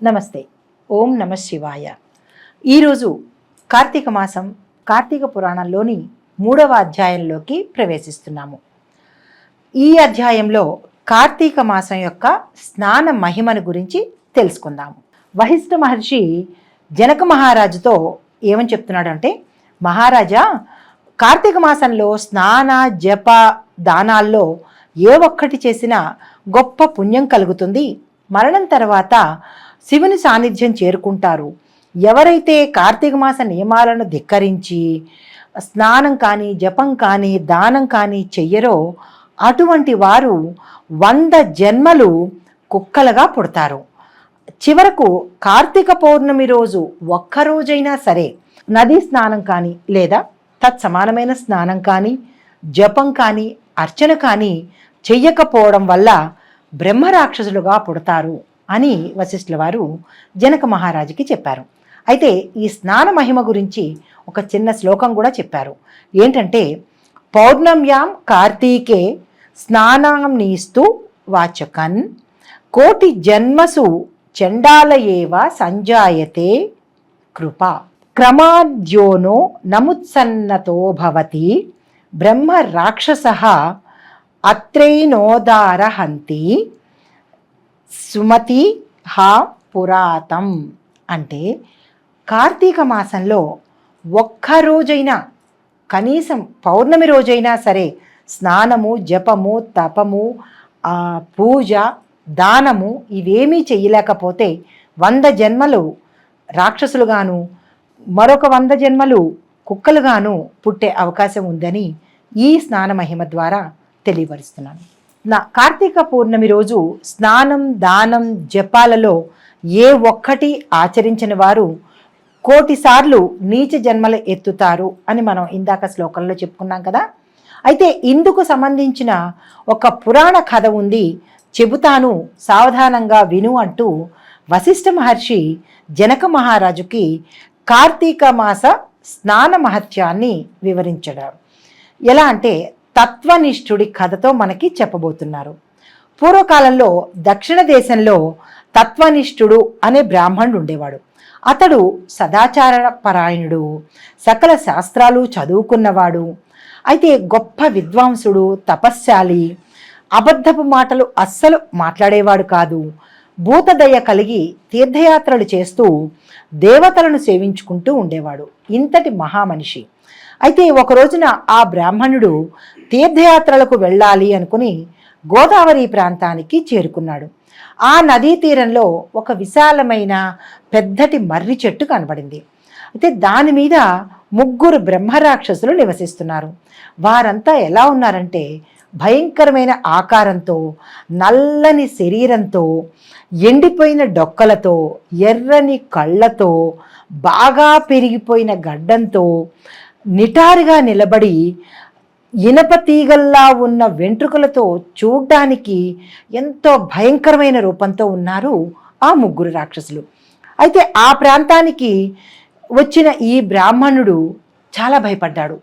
నమస్తే. ఓం నమ శివాయ. ఈరోజు కార్తీక మాసం, కార్తీక పురాణంలోని 3వ అధ్యాయంలోకి ప్రవేశిస్తున్నాము. ఈ అధ్యాయంలో కార్తీక మాసం యొక్క స్నాన మహిమను గురించి తెలుసుకుందాము. వశిష్ఠ మహర్షి జనక మహారాజుతో ఏమని చెప్తున్నాడంటే, మహారాజా, కార్తీక మాసంలో స్నాన జప దానాల్లో ఏ ఒక్కటి చేసినా గొప్ప పుణ్యం కలుగుతుంది. మరణం తర్వాత శివుని సాన్నిధ్యం చేరుకుంటారు. ఎవరైతే కార్తీక మాస నియమాలను ధిక్కరించి స్నానం కానీ జపం కానీ దానం కానీ చెయ్యరో అటువంటి వారు 100 జన్మలు కుక్కలుగా పుడతారు. చివరకు కార్తీక పౌర్ణమి రోజు ఒక్కరోజైనా సరే నదీ స్నానం కానీ లేదా తత్సమానమైన స్నానం కానీ జపం కానీ అర్చన కానీ చెయ్యకపోవడం వల్ల బ్రహ్మరాక్షసులుగా పుడతారు అని వశిష్ఠుల వారు జనక మహారాజుకి చెప్పారు. అయితే ఈ స్నాన మహిమ గురించి ఒక చిన్న శ్లోకం కూడా చెప్పారు. ఏంటంటే, పౌర్ణమ్యాం కార్తీకే స్నానాం నీస్తు వాచకన్ కోటి జన్మసు చండాలయేవ సంజాయతే కృప క్రమాద్యోనో నముత్సన్నతో భవతి బ్రహ్మ రాక్షసః అత్రైనోదారహంతి సుమతి హా పురాతం. అంటే కార్తీక మాసంలో ఒక్కరోజైనా, కనీసం పౌర్ణమి రోజైనా సరే స్నానము జపము తపము పూజ దానము ఇవేమీ చెయ్యలేకపోతే 100 జన్మలు రాక్షసులుగాను మరొక 100 జన్మలు కుక్కలుగాను పుట్టే అవకాశం ఉందని ఈ స్నాన మహిమ ద్వారా తెలియపరుస్తున్నాను. కార్తీక పౌర్ణమి రోజు స్నానం దానం జపాలలో ఏ ఒక్కటి ఆచరించిన వారు 1,000,000 సార్లు నీచ జన్మలు ఎత్తుతారు అని మనం ఇందాక శ్లోకంలో చెప్పుకున్నాం కదా. అయితే ఇందుకు సంబంధించిన ఒక పురాణ కథ ఉంది, చెబుతాను, సావధానంగా విను అంటూ వశిష్ఠ మహర్షి జనక మహారాజుకి కార్తీక మాస స్నాన మహత్యాన్ని వివరించారు. ఎలా అంటే, తత్వనిష్ఠుడి కథతో మనకి చెప్పబోతున్నారు. పూర్వకాలంలో దక్షిణ దేశంలో తత్వనిష్ఠుడు అనే బ్రాహ్మణుడు ఉండేవాడు. అతడు సదాచార పరాయణుడు, సకల శాస్త్రాలు చదువుకున్నవాడు, అయితే గొప్ప విద్వాంసుడు, తపశ్శాలి, అబద్ధపు మాటలు అస్సలు మాట్లాడేవాడు కాదు. భూతదయ కలిగి తీర్థయాత్రలు చేస్తూ దేవతలను సేవించుకుంటూ ఉండేవాడు. ఇంతటి మహామనిషి. అయితే ఒక రోజున ఆ బ్రాహ్మణుడు తీర్థయాత్రలకు వెళ్ళాలి అనుకుని గోదావరి ప్రాంతానికి చేరుకున్నాడు. ఆ నదీ తీరంలో ఒక విశాలమైన పెద్దటి మర్రి చెట్టు కనబడింది. అయితే దాని మీద 3 బ్రహ్మరాక్షసులు నివసిస్తున్నారు. వారంతా ఎలా ఉన్నారంటే, భయంకరమైన ఆకారంతో, నల్లని శరీరంతో, ఎండిపోయిన డొక్కలతో, ఎర్రని కళ్ళతో, బాగా పెరిగిపోయిన గడ్డంతో, నిటారుగా నిలబడి ఇనప తీగల్లా ఉన్న వెంట్రుకలతో చూడ్డానికి ఎంతో భయంకరమైన రూపంతో ఉన్నారు ఆ 3 రాక్షసులు. అయితే ఆ ప్రాంతానికి వచ్చిన ఈ బ్రాహ్మణుడు చాలా భయపడ్డాడు.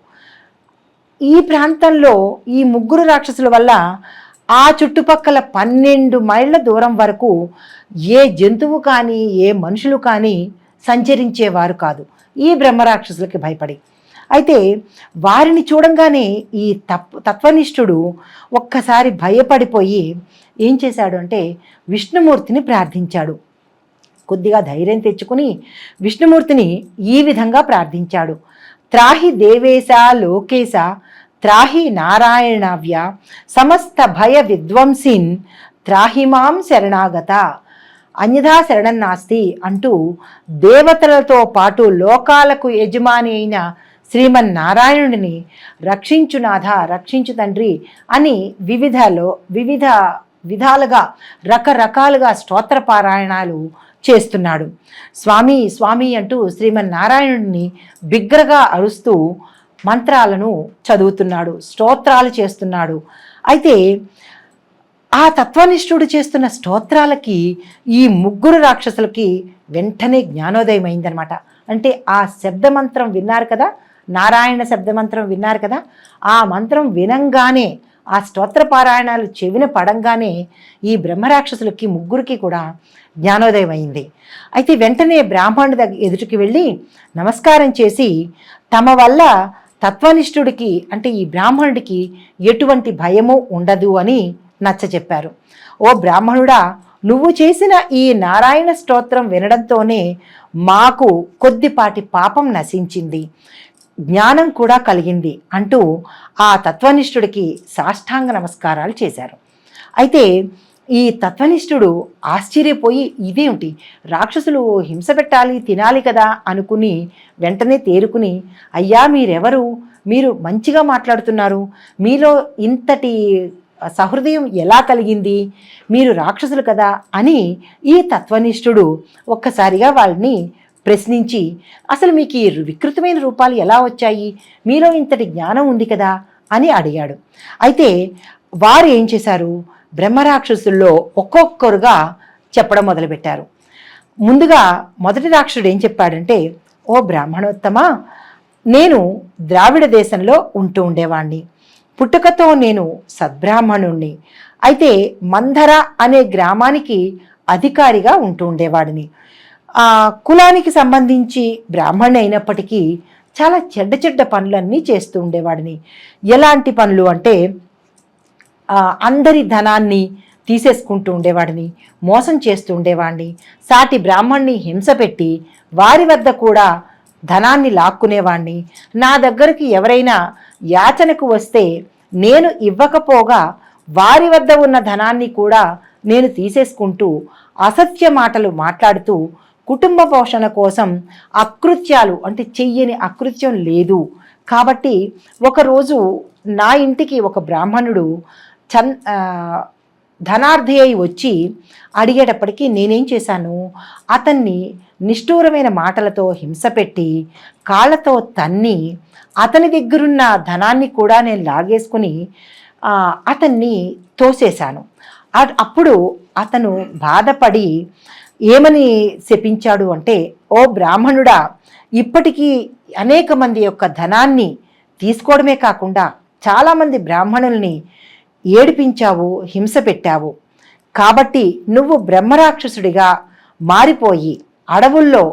ఈ ప్రాంతంలో ఈ 3 రాక్షసుల వల్ల ఆ చుట్టుపక్కల 12 మైళ్ళ దూరం వరకు ఏ జంతువు కానీ ఏ మనుషులు కానీ సంచరించేవారు కాదు, ఈ బ్రహ్మరాక్షసులకి భయపడి. అయితే వారిని చూడంగానే ఈ తత్వనిష్ఠుడు ఒక్కసారి భయపడిపోయి ఏం చేశాడు అంటే, విష్ణుమూర్తిని ప్రార్థించాడు. కొద్దిగా ధైర్యం తెచ్చుకుని విష్ణుమూర్తిని ఈ విధంగా ప్రార్థించాడు. త్రాహి దేవేశ లోకేశ త్రాహి నారాయణవ్య సమస్త భయ విద్వంసిన్ త్రాహిమాం శరణాగత అన్యథా శరణం నాస్తి అంటూ దేవతలతో పాటు లోకాలకు యజమాని అయిన శ్రీమన్నారాయణుడిని రక్షించు నాథ, రక్షించు తండ్రి అని వివిధ విధాలుగా రకరకాలుగా స్తోత్ర పారాయణాలు చేస్తున్నాడు. స్వామి స్వామి అంటూ శ్రీమన్నారాయణుడిని బిగ్గరగా అరుస్తూ మంత్రాలను చదువుతున్నాడు, స్తోత్రాలు చేస్తున్నాడు. అయితే ఆ తత్వనిష్ఠుడు చేస్తున్న స్తోత్రాలకి ఈ 3 రాక్షసులకి వెంటనే జ్ఞానోదయం అయిందనమాట. అంటే ఆ శబ్దమంత్రం విన్నారు కదా, నారాయణ శబ్దమంత్రం విన్నారు కదా, ఆ మంత్రం వినంగానే ఆ స్తోత్ర పారాయణాలు చెవిన పడంగానే ఈ బ్రహ్మరాక్షసులకి ముగ్గురికి కూడా జ్ఞానోదయం అయింది. అయితే వెంటనే బ్రాహ్మణుడి ఎదుటికి వెళ్ళి నమస్కారం చేసి తమ వల్ల తత్వనిష్ఠుడికి అంటే ఈ బ్రాహ్మణుడికి ఎటువంటి భయము ఉండదు అని నచ్చచెప్పారు. ఓ బ్రాహ్మణుడా, నువ్వు చేసిన ఈ నారాయణ స్తోత్రం వినడంతోనే మాకు కొద్దిపాటి పాపం నశించింది, జ్ఞానం కూడా కలిగింది అంటూ ఆ తత్వనిష్ఠుడికి సాష్టాంగ నమస్కారాలు చేశారు. అయితే ఈ తత్వనిష్ఠుడు ఆశ్చర్యపోయి ఇదేమిటి, రాక్షసులు హింస పెట్టాలి తినాలి కదా అనుకుని వెంటనే తేరుకుని, అయ్యా మీరెవరు, మీరు మంచిగా మాట్లాడుతున్నారు, మీలో ఇంతటి సహృదయం ఎలా కలిగింది, మీరు రాక్షసులు కదా అని ఈ తత్వనిష్ఠుడు ఒక్కసారిగా వాళ్ళని ప్రశ్నించి, అసలు మీకు ఈ వికృతమైన రూపాలు ఎలా వచ్చాయి, మీలో ఇంతటి జ్ఞానం ఉంది కదా అని అడిగాడు. అయితే వారు ఏం చేశారు, బ్రహ్మరాక్షసుల్లో ఒక్కొక్కరుగా చెప్పడం మొదలుపెట్టారు. ముందుగా మొదటి రాక్షసుడు ఏం చెప్పాడంటే, ఓ బ్రాహ్మణోత్తమ, నేను ద్రావిడ దేశంలో ఉంటూ ఉండేవాణ్ణి, పుట్టుకతో నేను సద్బ్రాహ్మణుణ్ణి, అయితే మంధర అనే గ్రామానికి అధికారిగా ఉంటూ ఉండేవాడిని. ఆ కులానికి సంబంధించి బ్రాహ్మణి అయినప్పటికీ చాలా చెడ్డ చెడ్డ పనులన్నీ చేస్తూ ఉండేవాడిని. ఎలాంటి పనులు అంటే అందరి ధనాన్ని తీసేసుకుంటూ ఉండేవాడిని, మోసం చేస్తూ ఉండేవాడిని, సాటి బ్రాహ్మణ్ణి హింస పెట్టి వారి వద్ద కూడా ధనాన్ని లాక్కునేవాడిని, నా దగ్గరికి ఎవరైనా యాచనకు వస్తే నేను ఇవ్వకపోగా వారి వద్ద ఉన్న ధనాన్ని కూడా నేను తీసేసుకుంటూ అసత్య మాటలు మాట్లాడుతూ కుటుంబ పోషణ కోసం అకృత్యాలు అంటే చెయ్యని అకృత్యం లేదు. కాబట్టి ఒకరోజు నా ఇంటికి ఒక బ్రాహ్మణుడు ధనార్థి అయి వచ్చి అడిగేటప్పటికీ నేనేం చేశాను, అతన్ని నిష్ఠూరమైన మాటలతో హింస పెట్టి కాళ్ళతో తన్ని అతని దగ్గరున్న ధనాన్ని కూడా నేను లాగేసుకుని అతన్ని తోసేశాను. అప్పుడు అతను బాధపడి ఏమని శపించాడు అంటే, ఓ బ్రాహ్మణుడా, ఇప్పటికీ అనేక మంది యొక్క ధనాన్ని తీసుకోవడమే కాకుండా చాలామంది బ్రాహ్మణుల్ని ఏడిపించావు, హింస పెట్టావు, కాబట్టి నువ్వు బ్రహ్మరాక్షసుడిగా మారిపోయి అడవుల్లో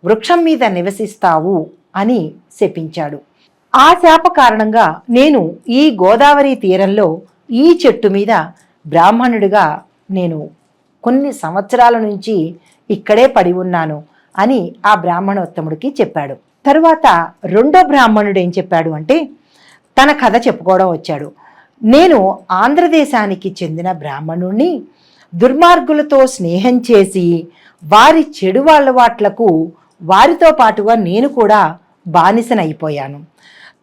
వృక్షం మీద నివసిస్తావు అని శపించాడు. ఆ శాప కారణంగా నేను ఈ గోదావరి తీరంలో ఈ చెట్టు మీద బ్రాహ్మణుడిగా నేను కొన్ని సంవత్సరాల నుంచి ఇక్కడే పడి ఉన్నాను అని ఆ బ్రాహ్మణోత్తముడికి చెప్పాడు. తరువాత రెండో బ్రాహ్మణుడు ఏం చెప్పాడు అంటే, తన కథ చెప్పుకోవడం వచ్చాడు. నేను ఆంధ్రదేశానికి చెందిన బ్రాహ్మణుణ్ణి, దుర్మార్గులతో స్నేహం చేసి వారి చెడు అలవాట్లకు వారితో పాటుగా నేను కూడా బానిసనైపోయాను.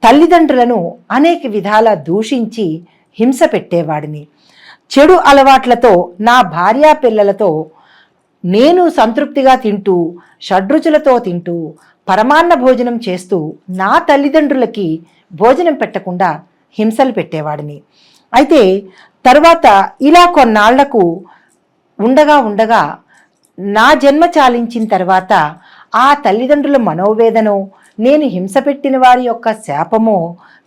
తల్లిదండ్రులను అనేక విధాల దూషించి హింస పెట్టేవాడిని. చెడు అలవాట్లతో నా భార్యా పిల్లలతో నేను సంతృప్తిగా తింటూ షడ్రుచులతో తింటూ పరమాన్న భోజనం చేస్తూ నా తల్లిదండ్రులకి భోజనం పెట్టకుండా హింసలు పెట్టేవాడిని. అయితే తర్వాత ఇలా కొన్నాళ్లకు ఉండగా నా జన్మ చాలించిన తర్వాత ఆ తల్లిదండ్రుల మనోవేదనో నేను హింస పెట్టిన వారి యొక్క శాపమో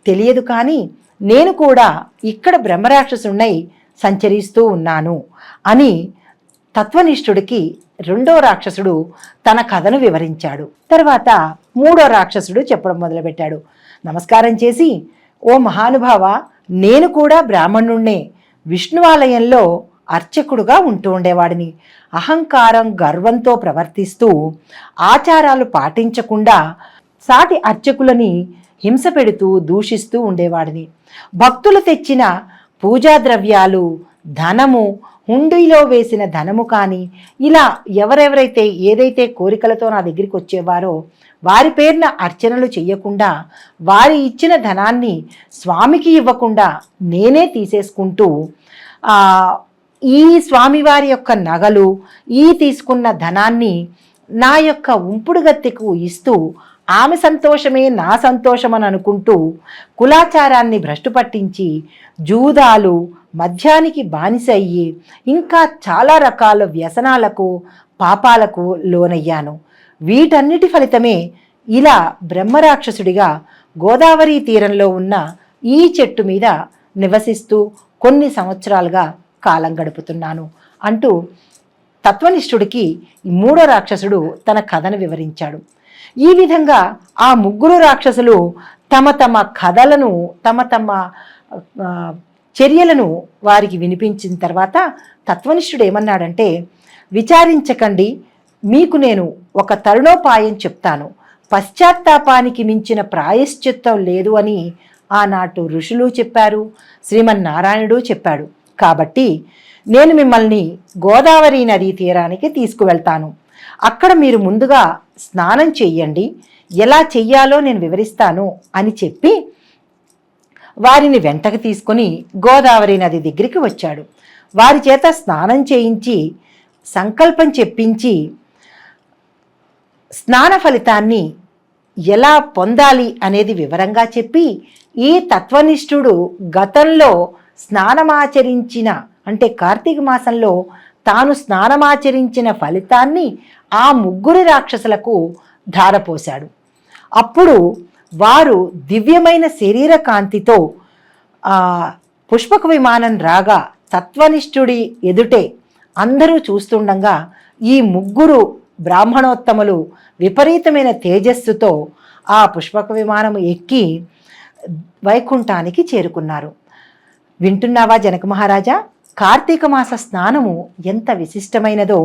తెలియదు, కానీ నేను కూడా ఇక్కడ బ్రహ్మరాక్షసున్నై సంచరిస్తూ ఉన్నాను అని తత్వనిష్ఠుడికి రెండో రాక్షసుడు తన కథను వివరించాడు. తర్వాత మూడో రాక్షసుడు చెప్పడం మొదలుపెట్టాడు. నమస్కారం చేసి, ఓ మహానుభావ, నేను కూడా బ్రాహ్మణుణ్ణే, విష్ణువాలయంలో అర్చకుడుగా ఉంటూ ఉండేవాడిని. అహంకారం గర్వంతో ప్రవర్తిస్తూ ఆచారాలు పాటించకుండా సాటి అర్చకులని హింస పెడుతూ దూషిస్తూ ఉండేవాడిని. భక్తులు తెచ్చిన పూజా ద్రవ్యాలు, ధనము, హుండీలో వేసిన ధనము కానీ ఇలా ఎవరెవరైతే ఏదైతే కోరికలతో నా దగ్గరికి వచ్చేవారో వారి పేరున అర్చనలు చెయ్యకుండా వారి ఇచ్చిన ధనాన్ని స్వామికి ఇవ్వకుండా నేనే తీసేసుకుంటూ ఈ స్వామివారి యొక్క నగలు, ఈ తీసుకున్న ధనాన్ని నా యొక్క ఉంపుడు గత్తెకు ఇస్తూ ఆమె సంతోషమే నా సంతోషం అని అనుకుంటూ కులాచారాన్ని భ్రష్టు పట్టించి జూదాలు, మద్యానికి బానిస అయ్యి ఇంకా చాలా రకాల వ్యసనాలకు, పాపాలకు లోనయ్యాను. వీటన్నిటి ఫలితమే ఇలా బ్రహ్మరాక్షసుడిగా గోదావరి తీరంలో ఉన్న ఈ చెట్టు మీద నివసిస్తూ కొన్ని సంవత్సరాలుగా కాలం గడుపుతున్నాను అంటూ తత్వనిష్ఠుడికి ఈ మూడో రాక్షసుడు తన కథను వివరించాడు. ఈ విధంగా ఆ ముగ్గురు రాక్షసులు తమ తమ కథలను తమ తమ చర్యలను వారికి వినిపించిన తర్వాత తత్వనిష్ఠుడు ఏమన్నాడంటే, విచారించకండి, మీకు నేను ఒక తరుణోపాయం చెప్తాను. పశ్చాత్తాపానికి మించిన ప్రాయశ్చిత్తం లేదు అని ఆనాటి ఋషులు చెప్పారు, శ్రీమన్నారాయణుడు చెప్పాడు. కాబట్టి నేను మిమ్మల్ని గోదావరి నదీ తీరానికి తీసుకువెళ్తాను. అక్కడ మీరు ముందుగా స్నానం చెయ్యండి, ఎలా చెయ్యాలో నేను వివరిస్తాను అని చెప్పి వారిని వెంటకు తీసుకొని గోదావరి నది దగ్గరికి వచ్చాడు. వారి చేత స్నానం చేయించి సంకల్పం చెప్పించి స్నాన ఫలితాన్ని ఎలా పొందాలి అనేది వివరంగా చెప్పి, ఈ తత్వనిష్ఠుడు గతంలో స్నానమాచరించిన అంటే కార్తీక మాసంలో తాను స్నానమాచరించిన ఫలితాన్ని ఆ ముగ్గురు రాక్షసులకు ధారపోశాడు. అప్పుడు వారు దివ్యమైన శరీర కాంతితో పుష్పక విమానం రాగా తత్వనిష్ఠుడి ఎదుటే అందరూ చూస్తుండగా ఈ ముగ్గురు బ్రాహ్మణోత్తములు విపరీతమైన తేజస్సుతో ఆ పుష్పక విమానం ఎక్కి వైకుంఠానికి చేరుకున్నారు. వింటున్నావా జనక మహారాజా? కార్తీక మాస స్నానము ఎంత విశిష్టమైనదో,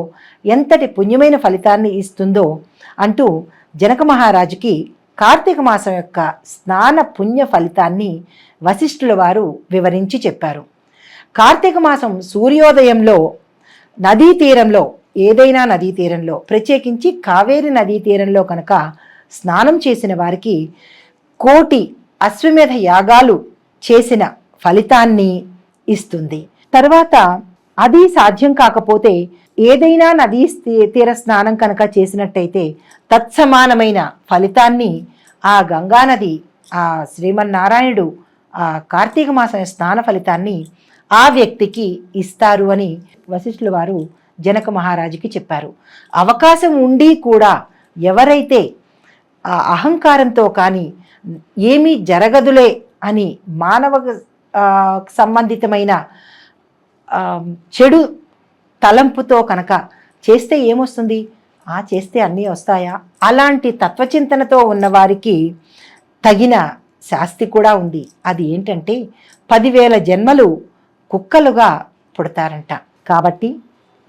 ఎంతటి పుణ్యమైన ఫలితాన్ని ఇస్తుందో అంటూ జనక మహారాజుకి కార్తీక మాసం యొక్క స్నాన పుణ్య ఫలితాన్ని వశిష్ఠుల వారు వివరించి చెప్పారు. కార్తీక మాసం సూర్యోదయంలో నదీ తీరంలో, ఏదైనా నదీ తీరంలో, ప్రత్యేకించి కావేరి నదీ తీరంలో కనుక స్నానం చేసిన వారికి 1,000,000 అశ్వమేధ యాగాలు చేసిన ఫలితాన్ని ఇస్తుంది. తర్వాత అది సాధ్యం కాకపోతే ఏదైనా నదీ తీర స్నానం కనుక చేసినట్టయితే తత్సమానమైన ఫలితాన్ని ఆ గంగానది, ఆ శ్రీమన్నారాయణుడు ఆ కార్తీక మాసం స్నాన ఫలితాన్ని ఆ వ్యక్తికి ఇస్తారు అని వశిష్ఠుల వారు జనక మహారాజుకి చెప్పారు. అవకాశం ఉండి కూడా ఎవరైతే ఆ అహంకారంతో కానీ ఏమీ జరగదులే అని మానవ సంబంధితమైన చెడు తలంపుతో కనుక చేస్తే ఏమొస్తుంది, చేస్తే అన్నీ వస్తాయా, అలాంటి తత్వచింతనతో ఉన్నవారికి తగిన శాస్తి కూడా ఉంది. అది ఏంటంటే 10,000 జన్మలు కుక్కలుగా పుడతారంట. కాబట్టి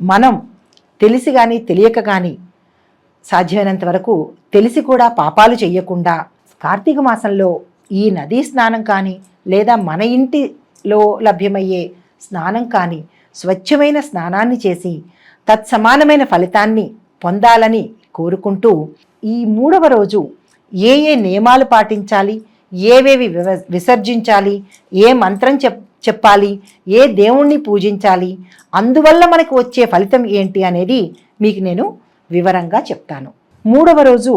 మనం తెలిసి కానీ తెలియక కానీ సాధ్యమైనంత వరకు తెలిసి కూడా పాపాలు చెయ్యకుండా కార్తీక మాసంలో ఈ నదీ స్నానం కానీ లేదా మన ఇంటిలో లభ్యమయ్యే స్నానం కానీ స్వచ్ఛమైన స్నానాన్ని చేసి తత్సమానమైన ఫలితాన్ని పొందాలని కోరుకుంటూ, ఈ 3వ రోజు ఏ నియమాలు పాటించాలి, ఏవేవి విసర్జించాలి, ఏ మంత్రం చెప్పాలి, ఏ దేవుణ్ణి పూజించాలి, అందువల్ల మనకు వచ్చే ఫలితం ఏంటి అనేది మీకు నేను వివరంగా చెప్తాను. 3వ రోజు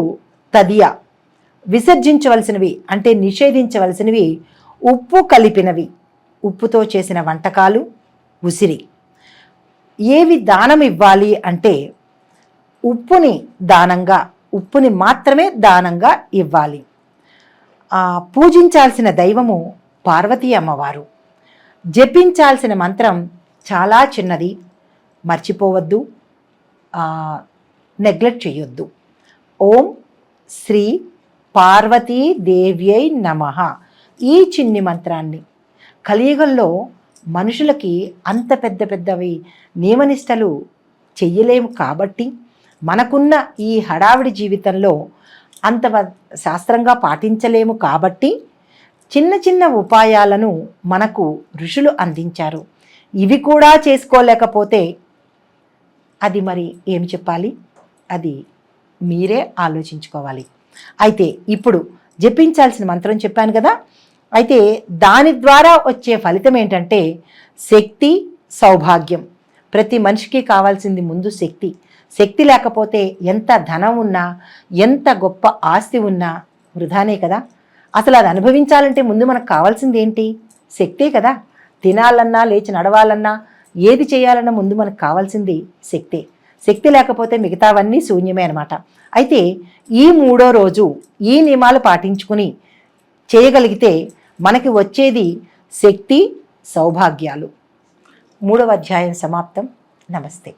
తదియా. విసర్జించవలసినవి అంటే నిషేధించవలసినవి ఉప్పు కలిపినవి, ఉప్పుతో చేసిన వంటకాలు, ఉసిరి. ఏవి దానం ఇవ్వాలి అంటే ఉప్పుని మాత్రమే దానంగా ఇవ్వాలి. పూజించాల్సిన దైవము పార్వతీ అమ్మవారు. జపించాల్సిన మంత్రం చాలా చిన్నది, మర్చిపోవద్దు, నెగ్లెక్ట్ చేయొద్దు. ఓం శ్రీ పార్వతీదేవ్యై నమః. ఈ చిన్ని మంత్రాన్ని కలియుగంలో మనుషులకి అంత పెద్దవి నియమనిష్టలు చెయ్యలేము కాబట్టి, మనకున్న ఈ హడావిడి జీవితంలో అంత శాస్త్రంగా పాటించలేము కాబట్టి చిన్న ఉపాయాలను మనకు ఋషులు అందించారు. ఇవి కూడా చేసుకోలేకపోతే అది మరి ఏమి చెప్పాలి, అది మీరే ఆలోచించుకోవాలి. అయితే ఇప్పుడు జపించాల్సిన మంత్రం చెప్పాను కదా, అయితే దాని ద్వారా వచ్చే ఫలితం ఏంటంటే శక్తి, సౌభాగ్యం. ప్రతి మనిషికి కావాల్సింది ముందు శక్తి. శక్తి లేకపోతే ఎంత ధనం ఉన్నా, ఎంత గొప్ప ఆస్తి ఉన్నా వృధానే కదా. అసలు అది అనుభవించాలంటే ముందు మనకు కావాల్సింది ఏంటి? శక్తే కదా. తినాలన్నా, లేచి నడవాలన్నా, ఏది చేయాలన్నా ముందు మనకు కావాల్సింది శక్తే. శక్తి లేకపోతే మిగతావన్నీ శూన్యమే అనమాట. అయితే ఈ 3వ రోజు ఈ నియమాలు పాటించుకుని చేయగలిగితే మనకి వచ్చేది శక్తి, సౌభాగ్యాలు. 3వ అధ్యాయం సమాప్తం. నమస్తే.